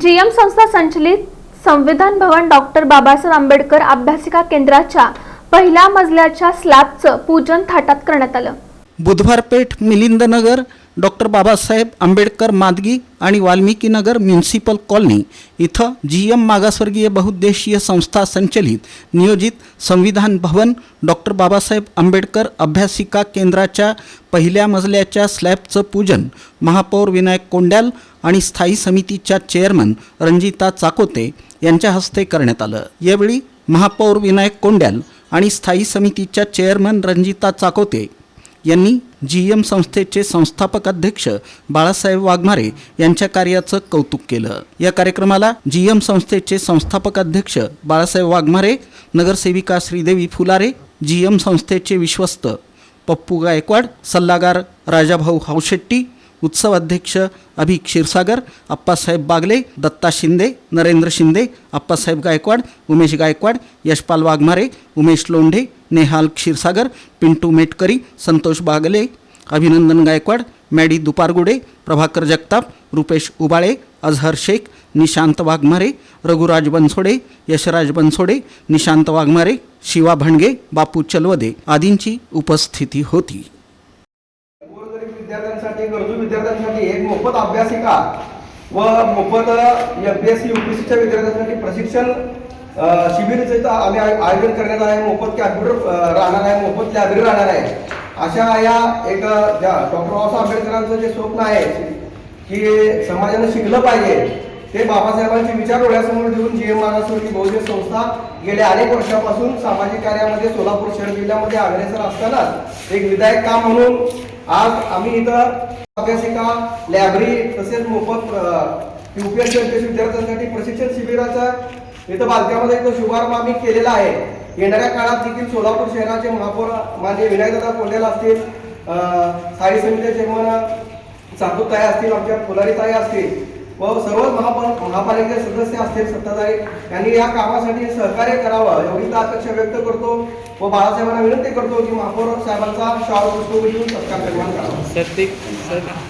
GM संस्था संचलित संविधान भवन डॉक्टर बाबासाहेब आंबेडकर अभ्यासिका केंद्राच्या पहिल्या मजल्याच्या स्लॅबचं पूजन थाटात करण्यात आलं। बुधवार पेठ मिलिंदनगर डॉक्टर बाबासाहेब आंबेडकर मादगी आणि वाल्मिकी नगर म्युनिसिपल कॉलनी इथं जीएम मागासवर्गीय बहुउद्देशीय संस्था संचलित नियोजित संविधान भवन डॉक्टर बाबासाहेब आंबेडकर अभ्यासिका केंद्राच्या पहिल्या मजल्याच्या स्लॅबचं पूजन महापौर विनायक कोंड्याल आणि स्थायी समितीच्या चेअरमन रंजिता चाकोते यांच्या हस्ते करण्यात आलं। यावेळी महापौर विनायक कोंड्याल आणि स्थायी समितीच्या चेअरमन रंजिता चाकोते यांनी जीएम संस्थेचे संस्थापक अध्यक्ष बाळासाहेब वाघमारे यांच्या कार्याचं कौतुक केलं। या कार्यक्रमाला जीएम संस्थेचे संस्थापक अध्यक्ष बाळासाहेब वाघमारे, नगरसेविका श्रीदेवी फुलारे, जीएम संस्थेचे विश्वस्त पप्पू गायकवाड, सल्लागार राजाभाऊ हावशेट्टी, उत्सव अध्यक्ष अभिक क्षीरसागर, अप्पासाहेब बागले, दत्ता शिंदे, नरेंद्र शिंदे, अप्पासाहेब गायकवाड, उमेश गायकवाड, यशपाल वाघमारे, उमेश लोंढे, नेहाल क्षीरसागर, पिंटू मेटकरी, संतोष बागले, अभिनंदन गायकवाड, मॅडी दुपारगुडे, प्रभाकर जगताप, रुपेश उबाळे, अझहर शेख, निशांत वाघमारे, रघुराज बनसोडे, यशराज बनसोडे, निशांत वाघमारे, शिवा भणगे, बापू चलवदे आदींची उपस्थिती होती। विद्यार्थ्यांसाठी गरजू विद्यार्थ्यांसाठी एक मोफत अभ्यासिका व मोफत एमपीएससी यूपीएससीच्या विद्यार्थ्यांसाठी प्रशिक्षण शिबिराचं आम्ही आयोजन करण्यात आहे। मोफत कॅम्प्युटर राहणार आहे, मोफत लायब्ररी राहणार आहे। अशा या एक डॉक्टर बाबासाहेब आंबेडकरांचं जे स्वप्न आहे की समाजाने शिकलं पाहिजे ते बाबासाहेबांचे विचार डोळ्यासमोर ठेवून जीएम मागासवर्गीय बहुउद्देशीय संस्था गेल्या अनेक वर्षापासून सामाजिक कार्यामध्ये सोलापूर शहर जिल्ह्यामध्ये अग्रेसर असतानाच एक विधायक काम म्हणून आज आम्ही इथं अभ्यासिका लायब्ररी तसेच मोफत यूपीएससी विद्यार्थ्यांसाठी प्रशिक्षण शिबिराचा इथं बालकामध्ये एक शुभारंभ आम्ही केलेला आहे। येणाऱ्या काळात देखील सोलापूर शहराचे महापौर माननीय विनायकदादा कोंड्याल असतील, स्थायी समितीचे चेअरमन चाकोताई असतील, आमच्या फुलारीताई असतील व सर्व महापालिकेचे सदस्य असतील, सत्ताधारी यांनी या कामासाठी सहकार्य करावं एवढी अपेक्षा व्यक्त करतो व बाळासाहेबांना विनंती करतो की महापौर साहेबांचा शाल पुष्प देऊन सत्कार निर्माण करावा।